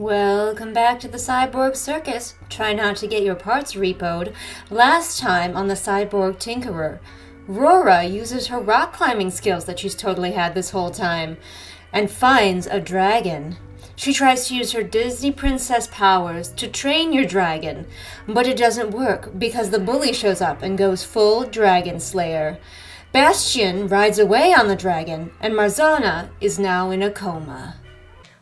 Welcome back to the Cyborg Circus. Try not to get your parts repoed. Last time on the Cyborg Tinkerer, Aurora uses her rock climbing skills that she's totally had this whole time and finds a dragon. She tries to use her Disney princess powers to train your dragon, but it doesn't work because the bully shows up and goes full dragon slayer. Bastion rides away on the dragon, and Marzana is now in a coma.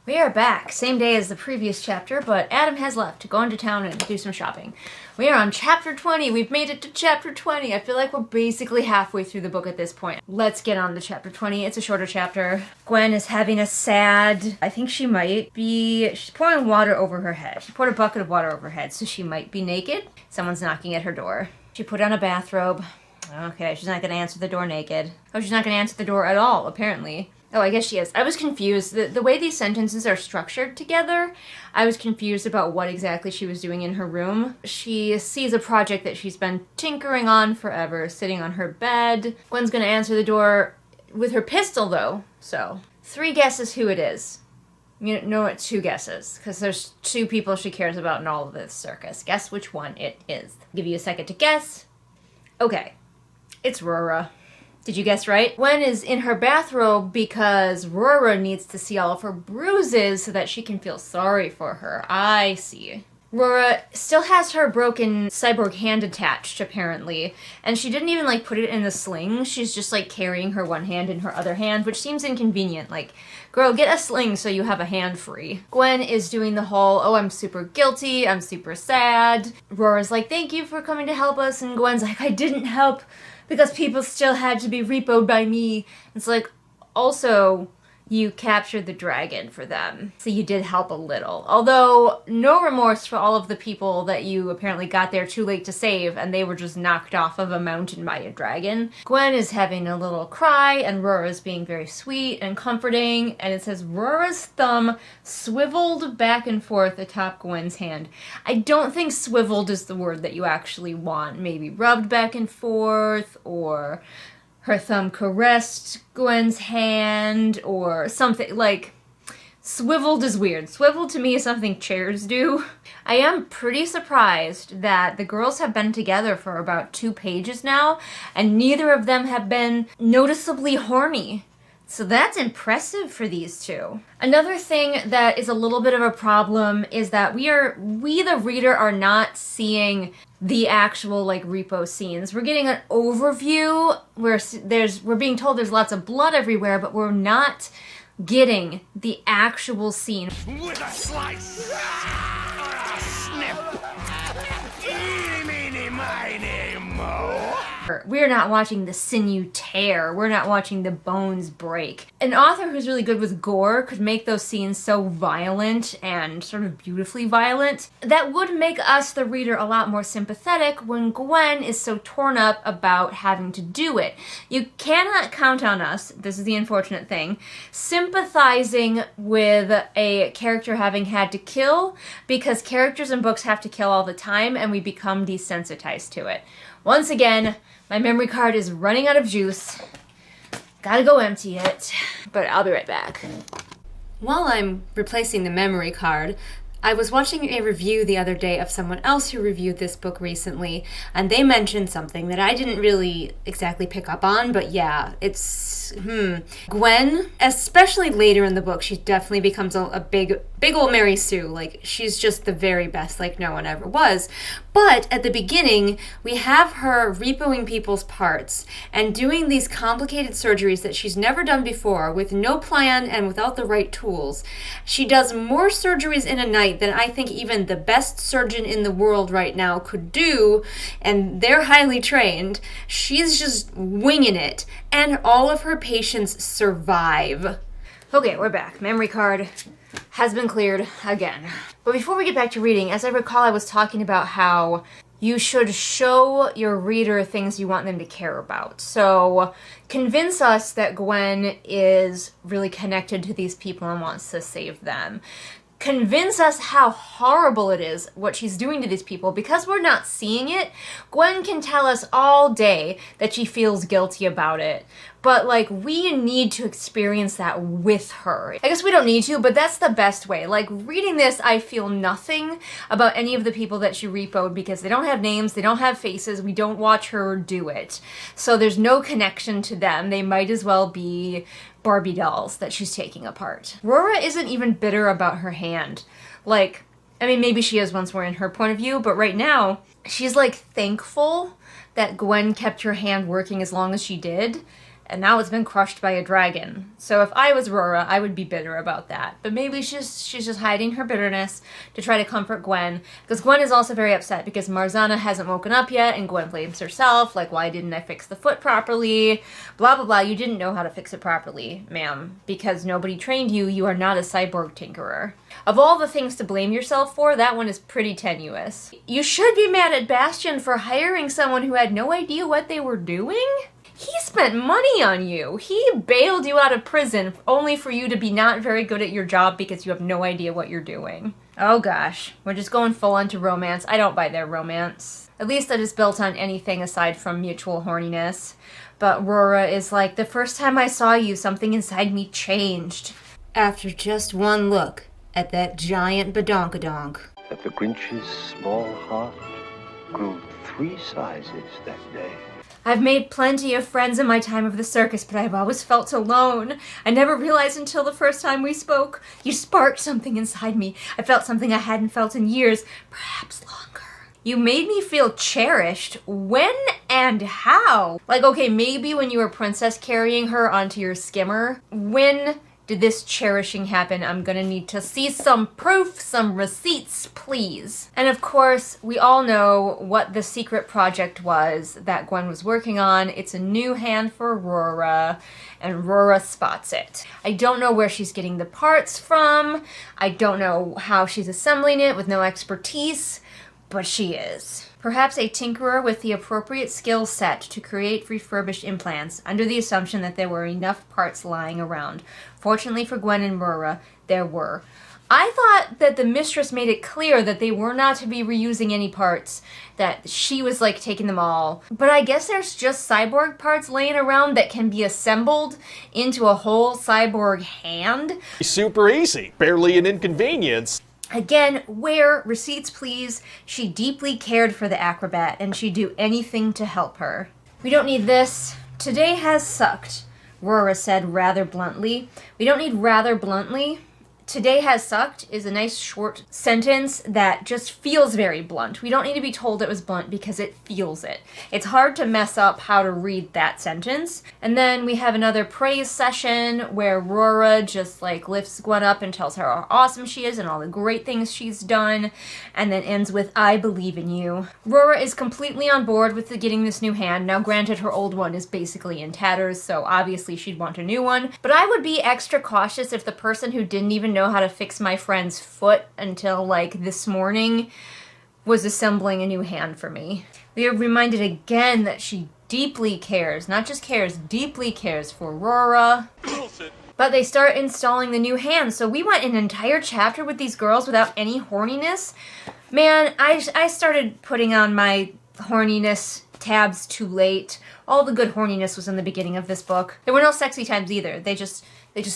We are back, same day as the previous chapter, but Adam has left to go into town and do some shopping. We are on chapter 20. We've made it to chapter 20. I feel like we're basically halfway through the book at this point. Let's get on to chapter 20. It's a shorter chapter. Gwen is having a sad... I think she might be... She's pouring water over her head. She poured a bucket of water over her head, so she might be naked. Someone's knocking at her door. She put on a bathrobe. Okay, she's not going to answer the door naked. Oh, she's not going to answer the door at all, apparently. Oh, I guess she is. I was confused. The way these sentences are structured together, I was confused about what exactly she was doing in her room. She sees a project that she's been tinkering on forever, sitting on her bed. Gwen's gonna answer the door with her pistol, though, so. 3 guesses who it is. You know what, 2 guesses, because there's 2 people she cares about in all of this circus. Guess which one it is. I'll give you a second to guess. Okay, it's Aurora. Did you guess right? Gwen is in her bathrobe because Aurora needs to see all of her bruises so that she can feel sorry for her. I see. Aurora still has her broken cyborg hand attached, apparently, and she didn't even, put it in the sling. She's just, carrying her one hand in her other hand, which seems inconvenient. Girl, get a sling so you have a hand free. Gwen is doing the whole, oh, I'm super guilty, I'm super sad. Aurora's like, thank you for coming to help us, and Gwen's like, I didn't help because people still had to be repoed by me. It's also, you captured the dragon for them, so you did help a little. Although, no remorse for all of the people that you apparently got there too late to save, and they were just knocked off of a mountain by a dragon. Gwen is having a little cry, and Aurora's being very sweet and comforting, and it says Aurora's thumb swiveled back and forth atop Gwen's hand. I don't think swiveled is the word that you actually want. Maybe rubbed back and forth, or... her thumb caressed Gwen's hand, or something, swiveled is weird. Swiveled to me is something chairs do. I am pretty surprised that the girls have been together for about 2 pages now, and neither of them have been noticeably horny. So that's impressive for these 2. Another thing that is a little bit of a problem is that we the reader are not seeing the actual repo scenes. We're getting an overview where we're being told there's lots of blood everywhere, but we're not getting the actual scene. With a slice! Snip! Eeny, meeny, miny, moe! We're not watching the sinew tear. We're not watching the bones break. An author who's really good with gore could make those scenes so violent and sort of beautifully violent. That would make us, the reader, a lot more sympathetic when Gwen is so torn up about having to do it. You cannot count on us, this is the unfortunate thing, sympathizing with a character having had to kill, because characters in books have to kill all the time and we become desensitized to it. Once again, my memory card is running out of juice. Gotta go empty it, but I'll be right back. While I'm replacing the memory card, I was watching a review the other day of someone else who reviewed this book recently, and they mentioned something that I didn't really exactly pick up on, but yeah, it's, Gwen, especially later in the book, she definitely becomes a big old Mary Sue. She's just the very best, no one ever was. But at the beginning, we have her repoing people's parts and doing these complicated surgeries that she's never done before with no plan and without the right tools. She does more surgeries in a night than I think even the best surgeon in the world right now could do, and they're highly trained. She's just winging it, and all of her patients survive. Okay, we're back. Memory card has been cleared again. But before we get back to reading, as I recall, I was talking about how you should show your reader things you want them to care about. So convince us that Gwen is really connected to these people and wants to save them. Convince us how horrible it is, what she's doing to these people. Because we're not seeing it, Gwen can tell us all day that she feels guilty about it. But, like, we need to experience that with her. I guess we don't need to, but that's the best way. Like, reading this, I feel nothing about any of the people that she repoed because they don't have names, they don't have faces, we don't watch her do it. So there's no connection to them. They might as well be Barbie dolls that she's taking apart. Aurora isn't even bitter about her hand. Like, I mean, maybe she is once more in her point of view, but right now, she's, like, thankful that Gwen kept her hand working as long as she did. And now it's been crushed by a dragon. So if I was Aurora, I would be bitter about that. But maybe she's just hiding her bitterness to try to comfort Gwen. Because Gwen is also very upset because Marzana hasn't woken up yet, and Gwen blames herself, like, why didn't I fix the foot properly? Blah, blah, blah. You didn't know how to fix it properly, ma'am. Because nobody trained you, you are not a cyborg tinkerer. Of all the things to blame yourself for, that one is pretty tenuous. You should be mad at Bastion for hiring someone who had no idea what they were doing? He spent money on you. He bailed you out of prison only for you to be not very good at your job because you have no idea what you're doing. Oh gosh, we're just going full onto romance. I don't buy their romance. At least that is built on anything aside from mutual horniness. But Aurora is like, the first time I saw you, something inside me changed. After just one look at that giant badonkadonk. That the Grinch's small heart grew 3 sizes that day. I've made plenty of friends in my time of the circus, but I've always felt alone. I never realized until the first time we spoke. You sparked something inside me. I felt something I hadn't felt in years, perhaps longer. You made me feel cherished. When and how? Like, okay, maybe when you were princess carrying her onto your skimmer. When did this cherishing happen? I'm gonna need to see some proof, some receipts, please. And of course, we all know what the secret project was that Gwen was working on. It's a new hand for Aurora, and Aurora spots it. I don't know where she's getting the parts from. I don't know how she's assembling it with no expertise, but she is. Perhaps a tinkerer with the appropriate skill set to create refurbished implants, under the assumption that there were enough parts lying around. Fortunately for Gwen and Aurora, there were. I thought that the mistress made it clear that they were not to be reusing any parts, that she was, like, taking them all. But I guess there's just cyborg parts laying around that can be assembled into a whole cyborg hand. Super easy, barely an inconvenience. Again, where, receipts please, she deeply cared for the acrobat and she'd do anything to help her. We don't need this. Today has sucked, Aurora said rather bluntly. We don't need rather bluntly. Today has sucked is a nice short sentence that just feels very blunt. We don't need to be told it was blunt because it feels it. It's hard to mess up how to read that sentence. And then we have another praise session where Aurora just, like, lifts Gwen up and tells her how awesome she is and all the great things she's done, and then ends with, I believe in you. Aurora is completely on board with getting this new hand. Now granted, her old one is basically in tatters, so obviously she'd want a new one. But I would be extra cautious if the person who didn't even know how to fix my friend's foot until, like, this morning was assembling a new hand for me. We are reminded again that she deeply cares, not just cares, deeply cares for Aurora. But they start installing the new hand, so we went an entire chapter with these girls without any horniness. Man, I started putting on my horniness tabs too late. All the good horniness was in the beginning of this book. There were no sexy times either. They just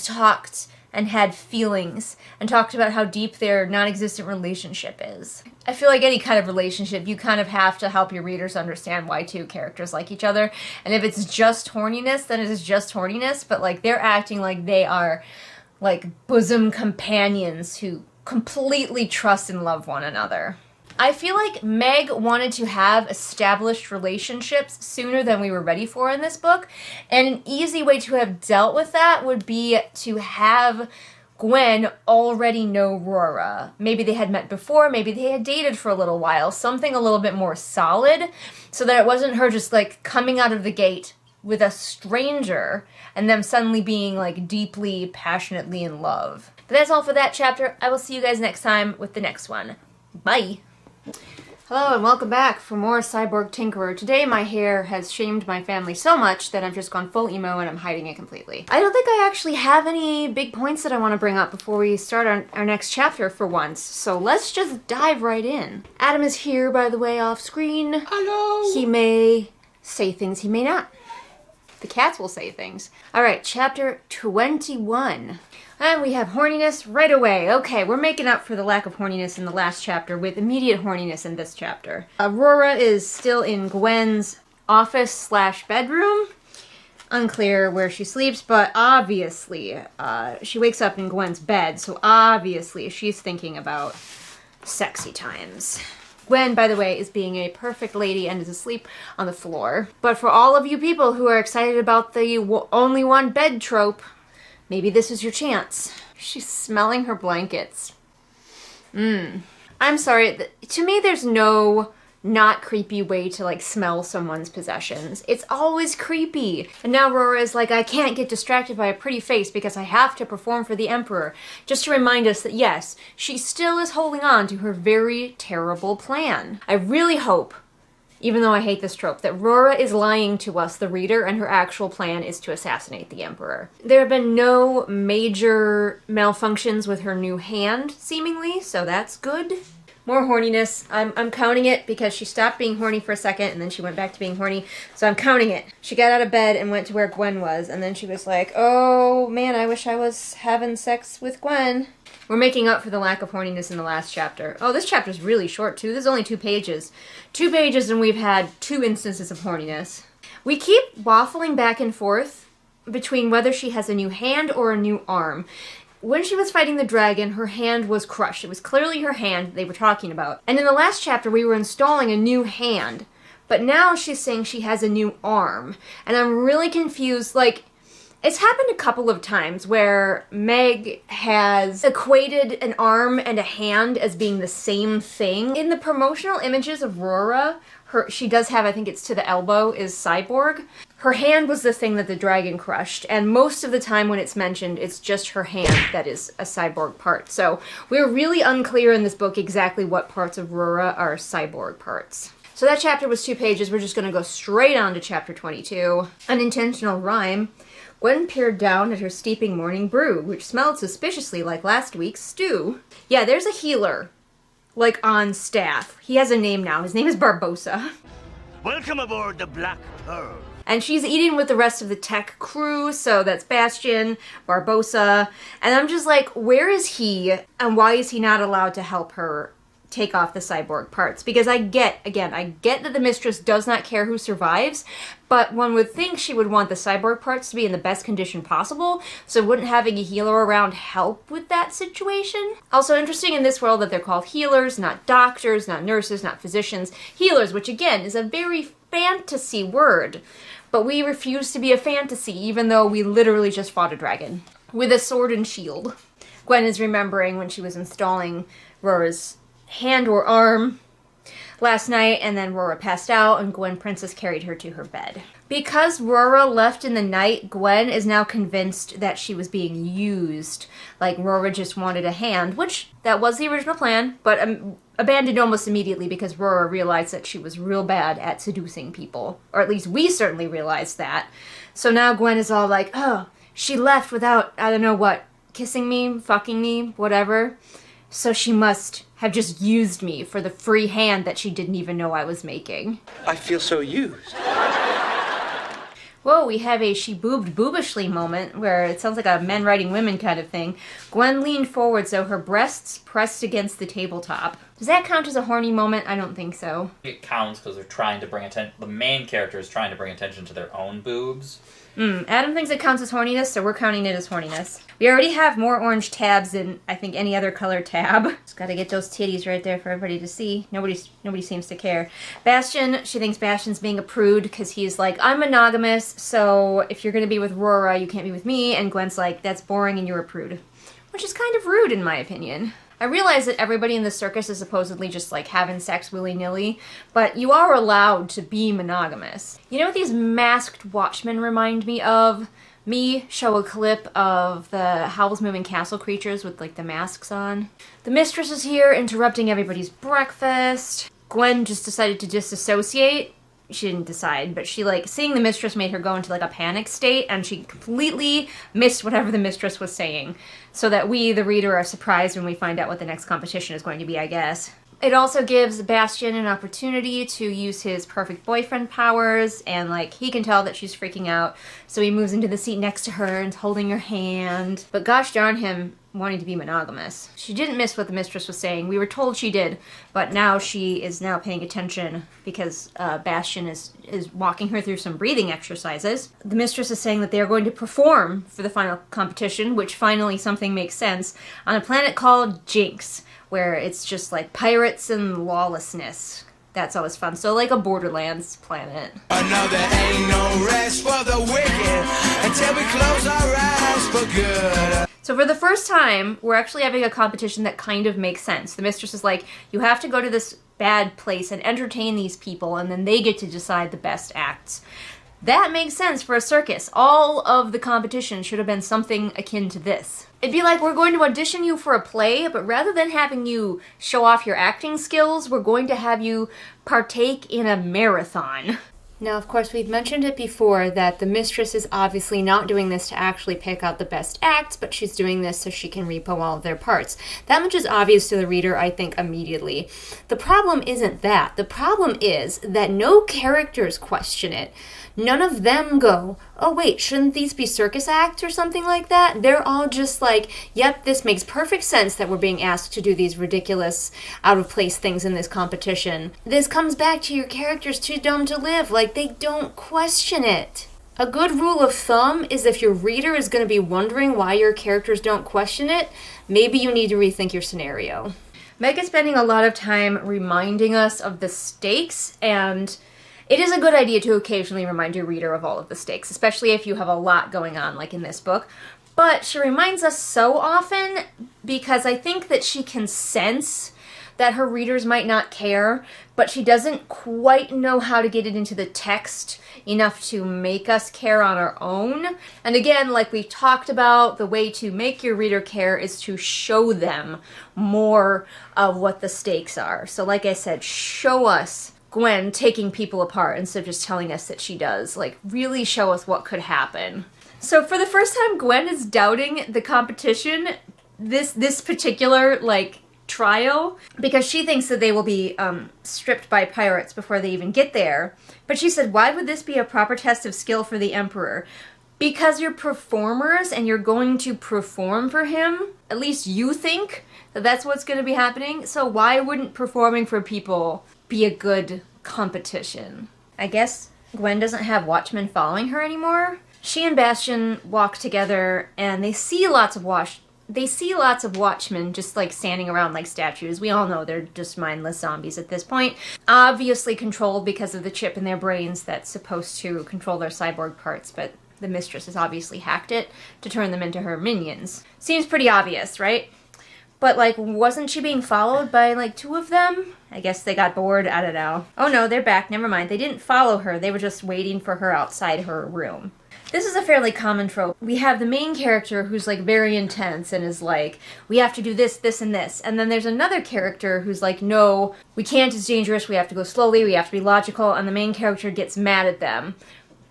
talked and had feelings, and talked about how deep their non-existent relationship is. I feel like any kind of relationship, you kind of have to help your readers understand why two characters like each other, and if it's just horniness, then it is just horniness, but, like, they're acting like they are, like, bosom companions who completely trust and love one another. I feel like Meg wanted to have established relationships sooner than we were ready for in this book, and an easy way to have dealt with that would be to have Gwen already know Aurora. Maybe they had met before, maybe they had dated for a little while, something a little bit more solid, so that it wasn't her just, like, coming out of the gate with a stranger and them suddenly being, like, deeply, passionately in love. But that's all for that chapter. I will see you guys next time with the next one. Bye! Hello and welcome back for more Cyborg Tinkerer. Today my hair has shamed my family so much that I've just gone full emo and I'm hiding it completely. I don't think I actually have any big points that I want to bring up before we start our next chapter for once, so let's just dive right in. Adam is here, by the way, off screen. Hello. He may say things, he may not. The cats will say things. Alright, chapter 21. And we have horniness right away. Okay, we're making up for the lack of horniness in the last chapter with immediate horniness in this chapter. Aurora is still in Gwen's office/bedroom. Unclear where she sleeps, but obviously she wakes up in Gwen's bed, so obviously she's thinking about sexy times. Gwen, by the way, is being a perfect lady and is asleep on the floor. But for all of you people who are excited about the only one bed trope, maybe this is your chance. She's smelling her blankets. I'm sorry. To me, there's no not creepy way to, like, smell someone's possessions. It's always creepy. And now Aurora is like, I can't get distracted by a pretty face because I have to perform for the Emperor. Just to remind us that, yes, she still is holding on to her very terrible plan. I really hope, even though I hate this trope, that Aurora is lying to us, the reader, and her actual plan is to assassinate the Emperor. There have been no major malfunctions with her new hand, seemingly, so that's good. More horniness. I'm counting it because she stopped being horny for a second and then she went back to being horny, so I'm counting it. She got out of bed and went to where Gwen was, and then she was like, oh man, I wish I was having sex with Gwen. We're making up for the lack of horniness in the last chapter. Oh, this chapter's really short too. There's only 2 pages. 2 pages and we've had 2 instances of horniness. We keep waffling back and forth between whether she has a new hand or a new arm. When she was fighting the dragon, her hand was crushed. It was clearly her hand they were talking about. And in the last chapter, we were installing a new hand. But now she's saying she has a new arm. And I'm really confused. Like, it's happened a couple of times where Meg has equated an arm and a hand as being the same thing. In the promotional images of Aurora, she does have, I think it's to the elbow, is cyborg. Her hand was the thing that the dragon crushed, and most of the time when it's mentioned, it's just her hand that is a cyborg part. So we're really unclear in this book exactly what parts of Aurora are cyborg parts. So that chapter was 2 pages. We're just going to go straight on to chapter 22. Unintentional rhyme. Gwen peered down at her steeping morning brew, which smelled suspiciously like last week's stew. Yeah, there's a healer, like, on staff. He has a name now. His name is Barbosa. Welcome aboard the Black Pearl. And she's eating with the rest of the tech crew, so that's Bastion, Barbosa, and I'm just like, where is he, and why is he not allowed to help her take off the cyborg parts? Because I get that the mistress does not care who survives, but one would think she would want the cyborg parts to be in the best condition possible, so wouldn't having a healer around help with that situation? Also interesting in this world that they're called healers, not doctors, not nurses, not physicians. Healers, which again is a very fantasy word, but we refuse to be a fantasy even though we literally just fought a dragon with a sword and shield. Gwen is remembering when she was installing Aurora's hand or arm last night, and then Aurora passed out and Gwen Princess carried her to her bed. Because Aurora left in the night, Gwen is now convinced that she was being used. Like Aurora just wanted a hand, which that was the original plan, but abandoned almost immediately because Aurora realized that she was real bad at seducing people. Or at least we certainly realized that. So now Gwen is all like, oh, she left without, I don't know what, kissing me, fucking me, whatever. So she must have just used me for the free hand that she didn't even know I was making. I feel so used. Whoa, we have a she boobed boobishly moment where it sounds like a men writing women kind of thing. Gwen leaned forward so her breasts pressed against the tabletop. Does that count as a horny moment? I don't think so. It counts because they're trying to bring attention. The main character is trying to bring attention to their own boobs. Adam thinks it counts as horniness, so we're counting it as horniness. We already have more orange tabs than I think any other color tab. Just gotta get those titties right there for everybody to see. Nobody seems to care. Bastion, she thinks Bastion's being a prude because he's like, I'm monogamous, so if you're gonna be with Aurora, you can't be with me. And Gwen's like, that's boring and you're a prude. Which is kind of rude in my opinion. I realize that everybody in the circus is supposedly just like having sex willy-nilly, but you are allowed to be monogamous. You know what these masked watchmen remind me of? Me show a clip of the Howl's Moving Castle creatures with like the masks on. The mistress is here interrupting everybody's breakfast. Gwen just decided to disassociate. She didn't decide, but she, like, seeing the mistress made her go into, like, a panic state, and she completely missed whatever the mistress was saying, so that we, the reader, are surprised when we find out what the next competition is going to be, I guess. It also gives Bastian an opportunity to use his perfect boyfriend powers, and, like, he can tell that she's freaking out, so he moves into the seat next to her and is holding her hand. But gosh darn him wanting to be monogamous. She didn't miss what the mistress was saying. We were told she did, but now she is now paying attention because Bastian is walking her through some breathing exercises. The mistress is saying that they are going to perform for the final competition, which finally something makes sense, on a planet called Jinx, where it's just like pirates and lawlessness. That's always fun. So like a Borderlands planet. Another ain't no rest for the wicked until we close our eyes for good. So for the first time, we're actually having a competition that kind of makes sense. The mistress is like, you have to go to this bad place and entertain these people, and then they get to decide the best acts. That makes sense for a circus. All of the competition should have been something akin to this. It'd be like, we're going to audition you for a play, but rather than having you show off your acting skills, we're going to have you partake in a marathon. Now, of course, we've mentioned it before that the mistress is obviously not doing this to actually pick out the best acts, but she's doing this so she can repo all of their parts. That much is obvious to the reader, I think, immediately. The problem isn't that. The problem is that no characters question it. None of them go, oh wait, shouldn't these be circus acts or something like that? They're all just like, yep, this makes perfect sense that we're being asked to do these ridiculous, out-of-place things in this competition. This comes back to your characters too dumb to live. Like, they don't question it. A good rule of thumb is if your reader is going to be wondering why your characters don't question it, maybe you need to rethink your scenario. Meg is spending a lot of time reminding us of the stakes, and it is a good idea to occasionally remind your reader of all of the stakes, especially if you have a lot going on, like in this book. But she reminds us so often because I think that she can sense that her readers might not care, but she doesn't quite know how to get it into the text enough to make us care on our own. And again, like we talked about, the way to make your reader care is to show them more of what the stakes are. So like I said, show us Gwen taking people apart instead of just telling us that she does. Like, really show us what could happen. So for the first time, Gwen is doubting the competition, this particular, like, trial, because she thinks that they will be stripped by pirates before they even get there. But she said, why would this be a proper test of skill for the Emperor? Because you're performers and you're going to perform for him. At least you think that that's what's going to be happening. So why wouldn't performing for people be a good competition? I guess Gwen doesn't have watchmen following her anymore. She and Bastian walk together and they see lots of watchmen just like standing around like statues. We all know they're just mindless zombies at this point. Obviously controlled because of the chip in their brains that's supposed to control their cyborg parts, but the mistress has obviously hacked it to turn them into her minions. Seems pretty obvious, right? But, like, wasn't she being followed by, like, 2 of them? I guess they got bored. I don't know. Oh, no, they're back. Never mind. They didn't follow her. They were just waiting for her outside her room. This is a fairly common trope. We have the main character who's, like, very intense and is like, we have to do this, this, and this. And then there's another character who's like, no, we can't. It's dangerous. We have to go slowly. We have to be logical. And the main character gets mad at them.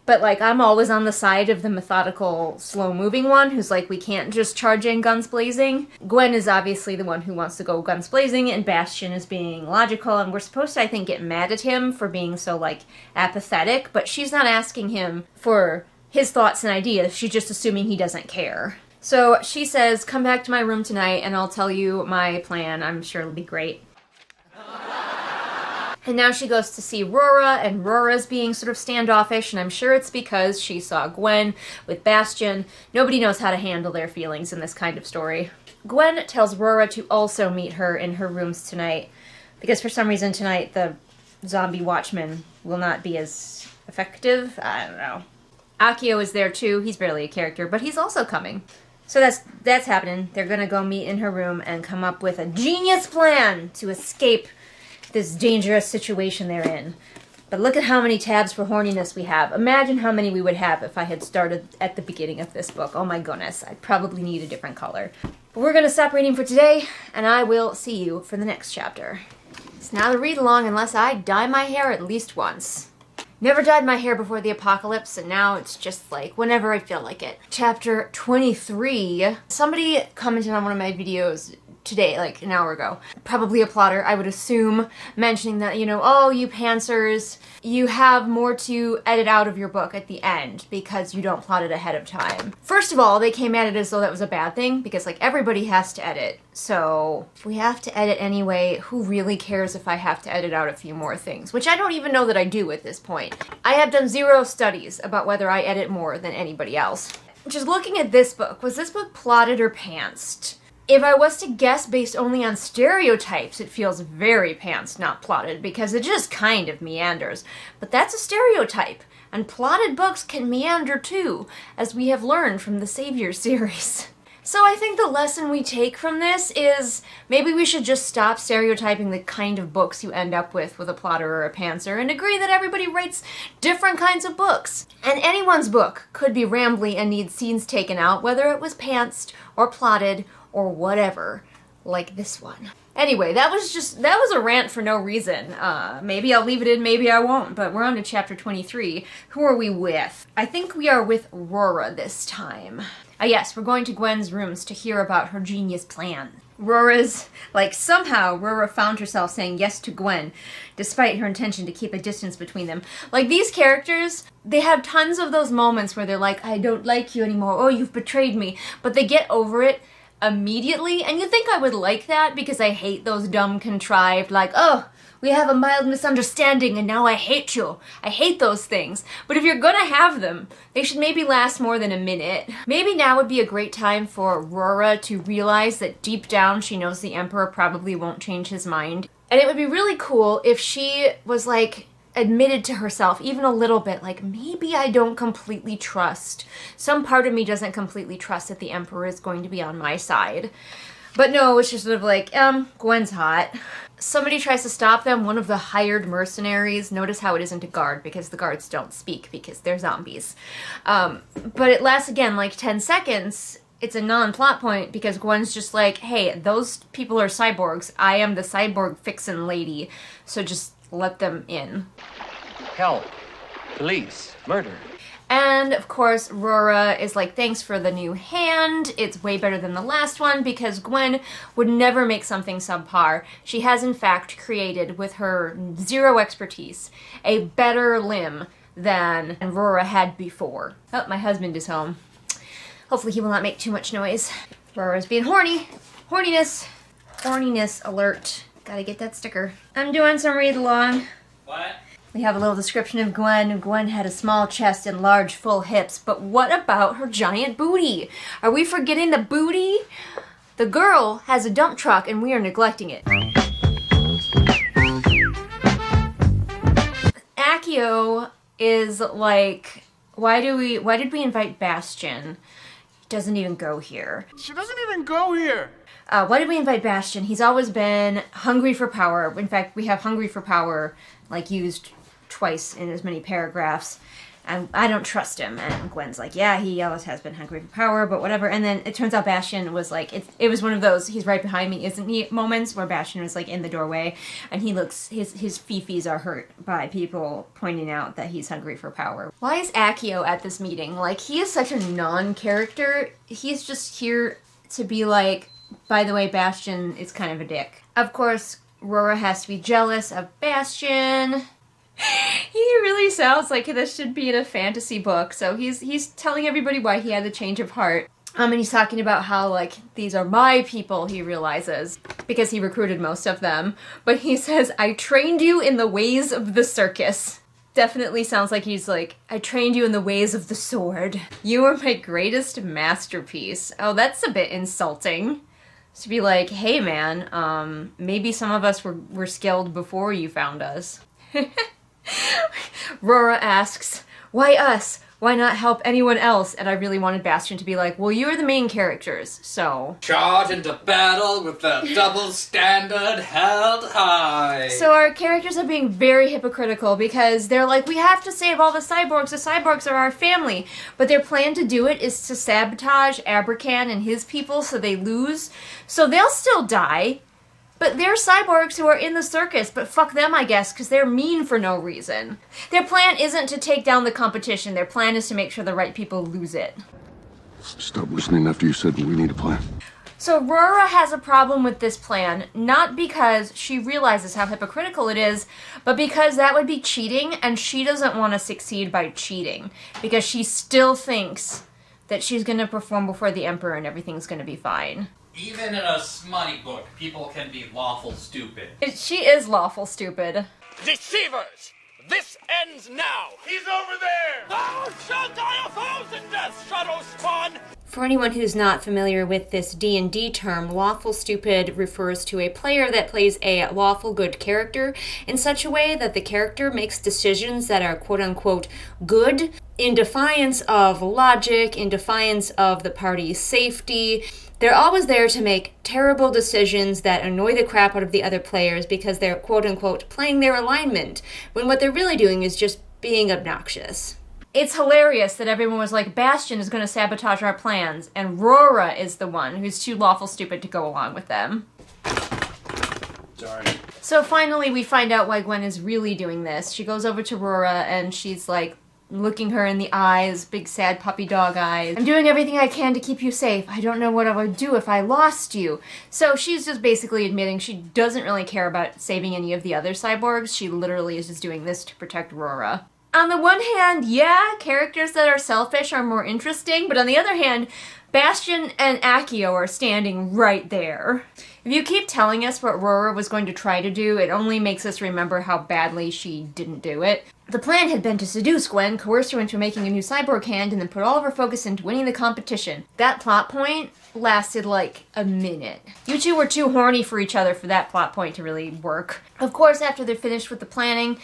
But, like, I'm always on the side of the methodical, slow-moving one who's like, we can't just charge in guns blazing. Gwen is obviously the one who wants to go guns blazing, and Bastian is being logical, and we're supposed to, I think, get mad at him for being so, like, apathetic, but she's not asking him for his thoughts and ideas. She's just assuming he doesn't care. So she says, come back to my room tonight, and I'll tell you my plan. I'm sure it'll be great. And now she goes to see Rora, and Rora's being sort of standoffish, and I'm sure it's because she saw Gwen with Bastian. Nobody knows how to handle their feelings in this kind of story. Gwen tells Rora to also meet her in her rooms tonight, because for some reason tonight the zombie watchman will not be as effective. I don't know. Akio is there too. He's barely a character, but he's also coming. So that's happening. They're gonna go meet in her room and come up with a genius plan to escape this dangerous situation they're in. But look at how many tabs for horniness we have. Imagine how many we would have if I had started at the beginning of this book. Oh my goodness, I'd probably need a different color. But we're gonna stop reading for today, and I will see you for the next chapter. It's now the read-along unless I dye my hair at least once. Never dyed my hair before the apocalypse, and now it's just like whenever I feel like it. Chapter 23. Somebody commented on one of my videos today, like an hour ago. Probably a plotter, I would assume, mentioning that, you know, oh, you pantsers, you have more to edit out of your book at the end because you don't plot it ahead of time. First of all, they came at it as though that was a bad thing because, like, everybody has to edit. So if we have to edit anyway, who really cares if I have to edit out a few more things? Which I don't even know that I do at this point. I have done 0 studies about whether I edit more than anybody else. Just looking at this book, was this book plotted or pantsed? If I was to guess based only on stereotypes, it feels very pants, not plotted, because it just kind of meanders. But that's a stereotype, and plotted books can meander too, as we have learned from the Savior series. So I think the lesson we take from this is maybe we should just stop stereotyping the kind of books you end up with a plotter or a pantser and agree that everybody writes different kinds of books. And anyone's book could be rambly and need scenes taken out, whether it was pantsed or plotted or whatever, like this one. Anyway, that was a rant for no reason. Maybe I'll leave it in, maybe I won't, but we're on to chapter 23. Who are we with? I think we are with Aurora this time. Yes, we're going to Gwen's rooms to hear about her genius plan. Aurora's, like, somehow Aurora found herself saying yes to Gwen, despite her intention to keep a distance between them. Like, these characters, they have tons of those moments where they're like, I don't like you anymore, oh, you've betrayed me, but they get over it immediately, and you think I would like that because I hate those dumb contrived, like, oh, we have a mild misunderstanding and now I hate you. I hate those things. But if you're gonna have them, they should maybe last more than a minute. Maybe now would be a great time for Aurora to realize that deep down she knows the Emperor probably won't change his mind. And it would be really cool if she was like, admitted to herself even a little bit, like, maybe I don't completely trust. Some part of me doesn't completely trust that the Emperor is going to be on my side. But no, it's just sort of like, Gwen's hot. Somebody tries to stop them, one of the hired mercenaries. Notice how it isn't a guard, because the guards don't speak, because they're zombies. But it lasts, again, like 10 seconds. It's a non-plot point, because Gwen's just like, hey, those people are cyborgs. I am the cyborg fixin' lady, so just let them in. Help. Police. Murder. And, of course, Aurora is like, thanks for the new hand. It's way better than the last one, because Gwen would never make something subpar. She has, in fact, created, with her 0 expertise, a better limb than Aurora had before. Oh, my husband is home. Hopefully he will not make too much noise. Aurora's being horny. Horniness. Horniness alert. Gotta get that sticker. I'm doing some read-along. What? We have a little description of Gwen. Gwen had a small chest and large, full hips, but what about her giant booty? Are we forgetting the booty? The girl has a dump truck and we are neglecting it. Accio is like, why did we invite Bastion? He doesn't even go here. She doesn't even go here. Why did we invite Bastion? He's always been hungry for power. In fact, we have hungry for power, like, used twice in as many paragraphs, and I don't trust him. And Gwen's like, yeah, he always has been hungry for power, but whatever. And then it turns out Bastion was like, it was one of those he's right behind me, isn't he, moments where Bastion was like in the doorway and he looks, his fifis are hurt by people pointing out that he's hungry for power. Why is Accio at this meeting? Like, he is such a non-character. He's just here to be like, by the way, Bastion is kind of a dick. Of course, Aurora has to be jealous of Bastion. He really sounds like this should be in a fantasy book. So he's telling everybody why he had the change of heart. And he's talking about how, like, these are my people, he realizes, because he recruited most of them. But he says, I trained you in the ways of the circus. Definitely sounds like he's like, I trained you in the ways of the sword. You are my greatest masterpiece. Oh, that's a bit insulting. To be like, hey man, maybe some of us were skilled before you found us. Aurora asks, why us? Why not help anyone else? And I really wanted Bastion to be like, well, you're the main characters, so... Charge into battle with the double standard held high. So our characters are being very hypocritical because they're like, we have to save all the cyborgs are our family. But their plan to do it is to sabotage Abercan and his people so they lose. So they'll still die, But they're cyborgs who are in the circus, but fuck them, I guess, because they're mean for no reason. Their plan isn't to take down the competition. Their plan is to make sure the right people lose it. Stop listening after you said we need a plan. So Aurora has a problem with this plan, not because she realizes how hypocritical it is, but because that would be cheating, and she doesn't want to succeed by cheating, because she still thinks that she's going to perform before the Emperor and everything's going to be fine. Even in a smutty book, people can be lawful stupid. She is lawful stupid. Deceivers! This ends now! He's over there! Thou shalt die 1,000 deaths, Shadow Spawn! For anyone who's not familiar with this D&D term, lawful stupid refers to a player that plays a lawful good character in such a way that the character makes decisions that are quote-unquote good in defiance of logic, in defiance of the party's safety. They're always there to make terrible decisions that annoy the crap out of the other players because they're quote-unquote playing their alignment, when what they're really doing is just being obnoxious. It's hilarious that everyone was like, Bastion is going to sabotage our plans, and Aurora is the one who's too lawful stupid to go along with them. Darn. So finally we find out why Gwen is really doing this. She goes over to Aurora and she's like, looking her in the eyes, big sad puppy dog eyes. I'm doing everything I can to keep you safe. I don't know what I would do if I lost you. So she's just basically admitting she doesn't really care about saving any of the other cyborgs. She literally is just doing this to protect Aurora. On the one hand, yeah, characters that are selfish are more interesting, but on the other hand, Bastion and Accio are standing right there. If you keep telling us what Aurora was going to try to do, it only makes us remember how badly she didn't do it. The plan had been to seduce Gwen, coerce her into making a new cyborg hand, and then put all of her focus into winning the competition. That plot point lasted like a minute. You two were too horny for each other for that plot point to really work. Of course, after they're finished with the planning,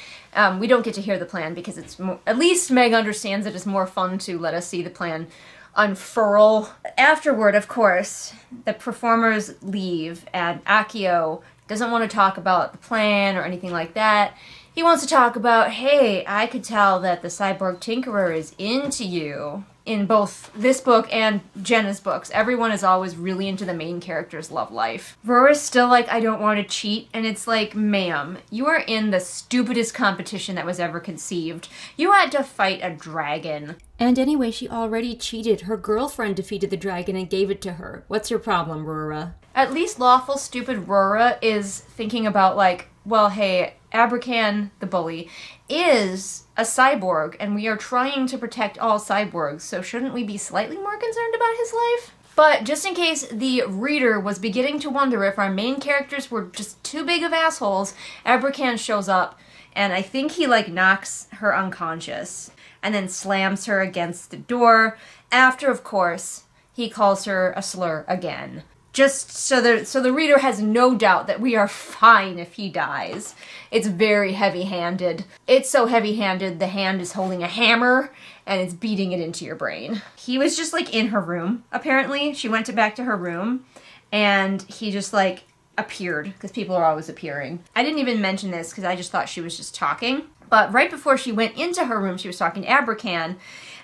we don't get to hear the plan because it's more, at least Meg understands that it's more fun to let us see the plan unfurl. Afterward, of course, the performers leave and Accio doesn't want to talk about the plan or anything like that. He wants to talk about, hey, I could tell that the Cyborg Tinkerer is into you. In both this book and Jenna's books, everyone is always really into the main character's love life. Aurora's still like, I don't want to cheat, and it's like, ma'am, you are in the stupidest competition that was ever conceived. You had to fight a dragon. And anyway, she already cheated. Her girlfriend defeated the dragon and gave it to her. What's your problem, Aurora? At least lawful stupid Aurora is thinking about like, well, hey, Abrakan, the bully, is a cyborg, and we are trying to protect all cyborgs, so shouldn't we be slightly more concerned about his life? But just in case the reader was beginning to wonder if our main characters were just too big of assholes, Abrakan shows up, and I think he like knocks her unconscious, and then slams her against the door, after, of course, he calls her a slur again. Just so the reader has no doubt that we are fine if he dies. It's very heavy-handed. It's so heavy-handed, the hand is holding a hammer, and it's beating it into your brain. He was just, like, in her room, apparently. She went back to her room, and he just, like, appeared, because people are always appearing. I didn't even mention this, because I just thought she was just talking. But right before she went into her room, she was talking to Abrakan,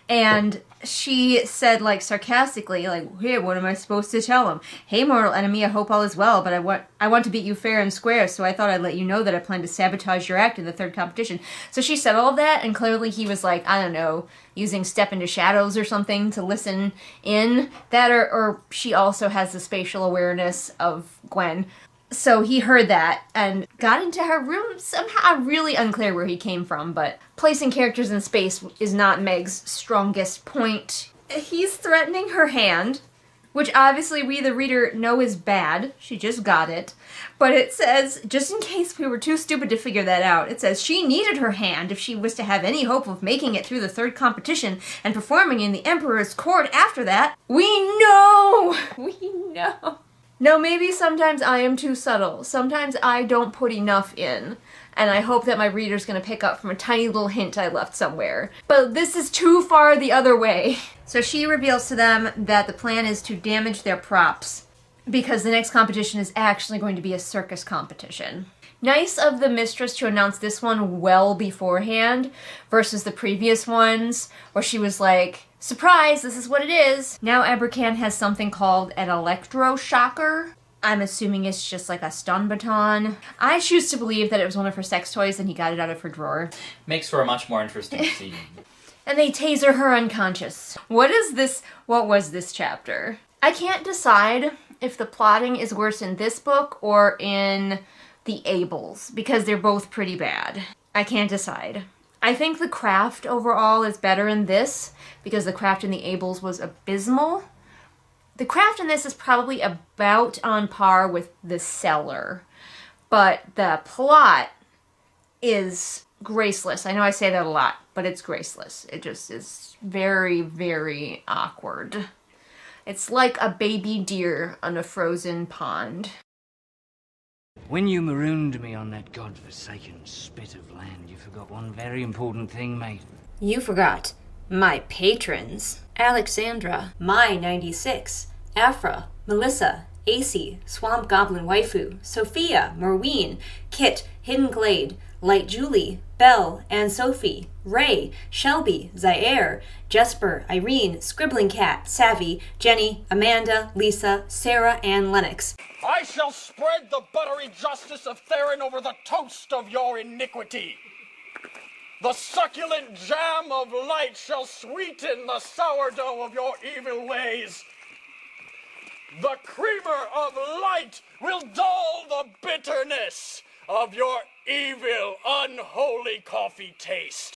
and she said, like, sarcastically, like, hey, what am I supposed to tell him? Hey, mortal enemy, I hope all is well, but I want to beat you fair and square, so I thought I'd let you know that I plan to sabotage your act in the third competition. So she said all of that, and clearly he was, like, I don't know, using Step into Shadows or something to listen in. That, or she also has the spatial awareness of Gwen. So he heard that and got into her room somehow. Really unclear where he came from, but placing characters in space is not Meg's strongest point. He's threatening her hand, which obviously we, the reader, know is bad. She just got it. But it says, just in case we were too stupid to figure that out, it says she needed her hand if she was to have any hope of making it through the third competition and performing in the Emperor's court after that. We know! We know. No, maybe sometimes I am too subtle. Sometimes I don't put enough in. And I hope that my reader's gonna pick up from a tiny little hint I left somewhere. But this is too far the other way. So she reveals to them that the plan is to damage their props, because the next competition is actually going to be a circus competition. Nice of the mistress to announce this one well beforehand versus the previous ones where she was like, surprise, this is what it is. Now Abrakan has something called an electroshocker. I'm assuming it's just like a stun baton. I choose to believe that it was one of her sex toys and he got it out of her drawer. Makes for a much more interesting scene. And they taser her unconscious. What was this chapter? I can't decide if the plotting is worse in this book or in the Ables, because they're both pretty bad. I can't decide. I think the craft overall is better in this, because the craft in the Ables was abysmal. The craft in this is probably about on par with the Cellar, but the plot is graceless. I know I say that a lot, but it's graceless. It just is very, very awkward. It's like a baby deer on a frozen pond. When you marooned me on that godforsaken spit of land, you forgot one very important thing, mate. You forgot my patrons. Alexandra, My 96, Afra, Melissa, AC, Swamp Goblin Waifu, Sophia, Merween, Kit, Hidden Glade, Light Julie, Belle, Anne Sophie, Ray, Shelby, Zaire, Jesper, Irene, Scribbling Cat, Savvy, Jenny, Amanda, Lisa, Sarah, and Lennox. I shall spread the buttery justice of Theron over the toast of your iniquity. The succulent jam of light shall sweeten the sourdough of your evil ways. The creamer of light will dull the bitterness of your evil, unholy coffee taste.